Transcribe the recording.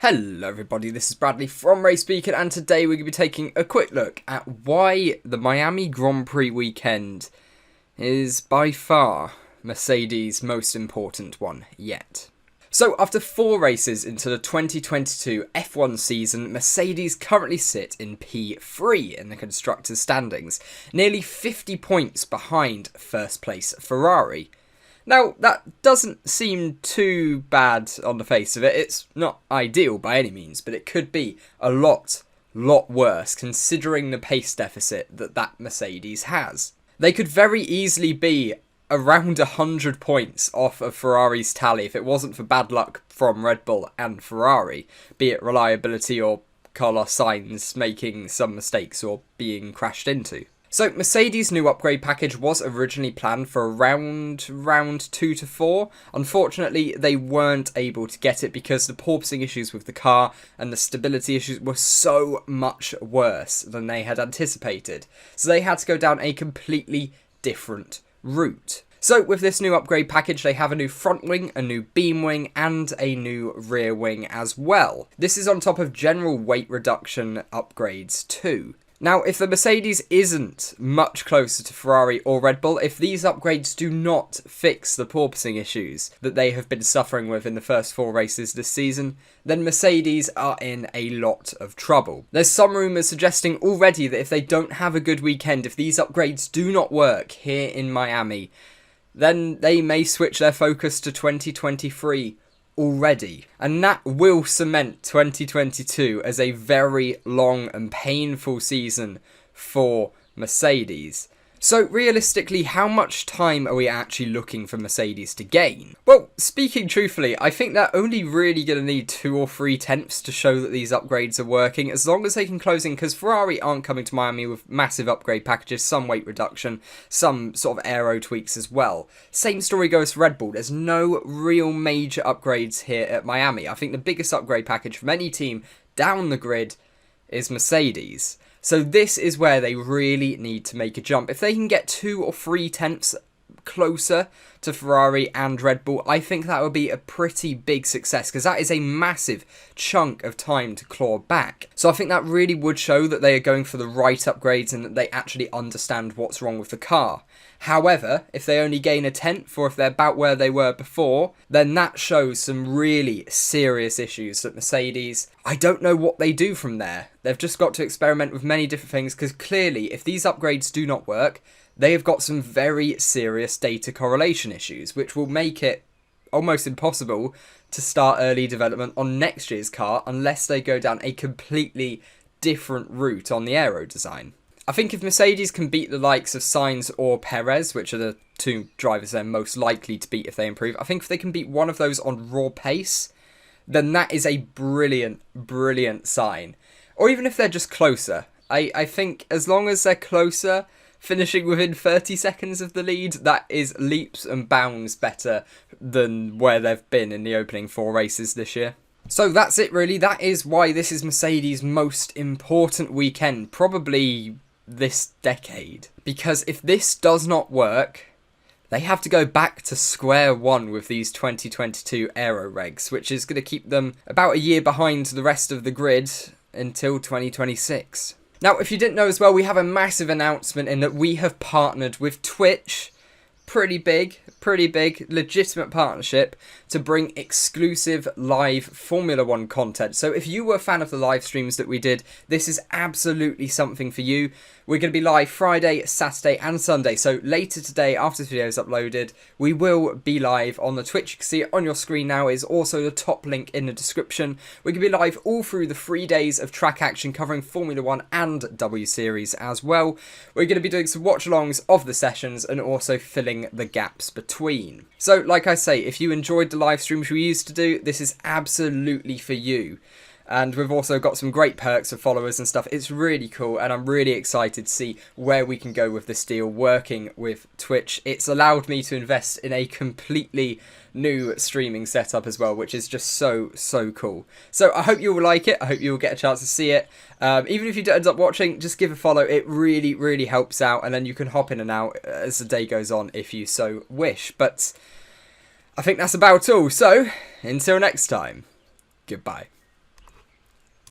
Hello everybody, this is Bradley from Race Beacon, and today we're going to be taking a quick look at why the Miami Grand Prix weekend is by far Mercedes' most important one yet. So after 4 races into the 2022 F1 season, Mercedes currently sit in P3 in the constructors' standings, nearly 50 points behind first place Ferrari. Now, that doesn't seem too bad on the face of it. It's not ideal by any means, but it could be a lot worse considering the pace deficit that Mercedes has. They could very easily be around 100 points off of Ferrari's tally if it wasn't for bad luck from Red Bull and Ferrari, be it reliability or Carlos Sainz making some mistakes or being crashed into. So Mercedes' new upgrade package was originally planned for round 2 to 4. Unfortunately, they weren't able to get it because the porpoising issues with the car and the stability issues were so much worse than they had anticipated. So they had to go down a completely different route. So with this new upgrade package, they have a new front wing, a new beam wing, and a new rear wing as well. This is on top of general weight reduction upgrades too. Now, if the Mercedes isn't much closer to Ferrari or Red Bull, if these upgrades do not fix the porpoising issues that they have been suffering with in the first 4 races this season, then Mercedes are in a lot of trouble. There's some rumours suggesting already that if they don't have a good weekend, if these upgrades do not work here in Miami, then they may switch their focus to 2023 already, and that will cement 2022 as a very long and painful season for Mercedes. So realistically, how much time are we actually looking for Mercedes to gain? Well, speaking truthfully, I think they're only really going to need 2 or 3 tenths to show that these upgrades are working, as long as they can close in, because Ferrari aren't coming to Miami with massive upgrade packages, some weight reduction, some sort of aero tweaks as well. Same story goes for Red Bull. There's no real major upgrades here at Miami. I think the biggest upgrade package from any team down the grid is Mercedes. So this is where they really need to make a jump. If they can get 2 or 3 tenths closer to Ferrari and Red Bull, I think that would be a pretty big success, because that is a massive chunk of time to claw back. So I think that really would show that they are going for the right upgrades and that they actually understand what's wrong with the car. However, if they only gain a tenth, or if they're about where they were before, then that shows some really serious issues that Mercedes, I don't know what they do from there. They've just got to experiment with many different things, because clearly if these upgrades do not work, they have got some very serious data correlation issues, which will make it almost impossible to start early development on next year's car unless they go down a completely different route on the aero design. I think if Mercedes can beat the likes of Sainz or Perez, which are the 2 drivers they're most likely to beat if they improve, I think if they can beat one of those on raw pace, then that is a brilliant sign. Or even if they're just closer. I think as long as they're closer, finishing within 30 seconds of the lead, that is leaps and bounds better than where they've been in the opening 4 races this year. So that's it really. That is why this is Mercedes' most important weekend, probably this decade. Because if this does not work, they have to go back to square one with these 2022 aero regs, which is going to keep them about a year behind the rest of the grid until 2026. Now, if you didn't know as well, we have a massive announcement in that we have partnered with Twitch. Pretty big, legitimate partnership to bring exclusive live Formula 1 content. So if you were a fan of the live streams that we did, this is absolutely something for you. We're going to be live Friday, Saturday and Sunday. So later today, after this video is uploaded, we will be live on the Twitch. You can see it on your screen now. It is also the top link in the description. We're going to be live all through the 3 days of track action covering Formula 1 and W Series as well. We're going to be doing some watch-alongs of the sessions and also filling the gaps between. So like I say, if you enjoyed the live streams we used to do, this is absolutely for you. And we've also got some great perks for followers and stuff. It's really cool, and I'm really excited to see where we can go with this deal working with Twitch. It's allowed me to invest in a completely new streaming setup as well, which is just so cool. So I hope you will like it. I hope you will get a chance to see it. Even if you don't end up watching, just give a follow. It really helps out, and then you can hop in and out as the day goes on if you so wish. But I think that's about all. So until next time, goodbye.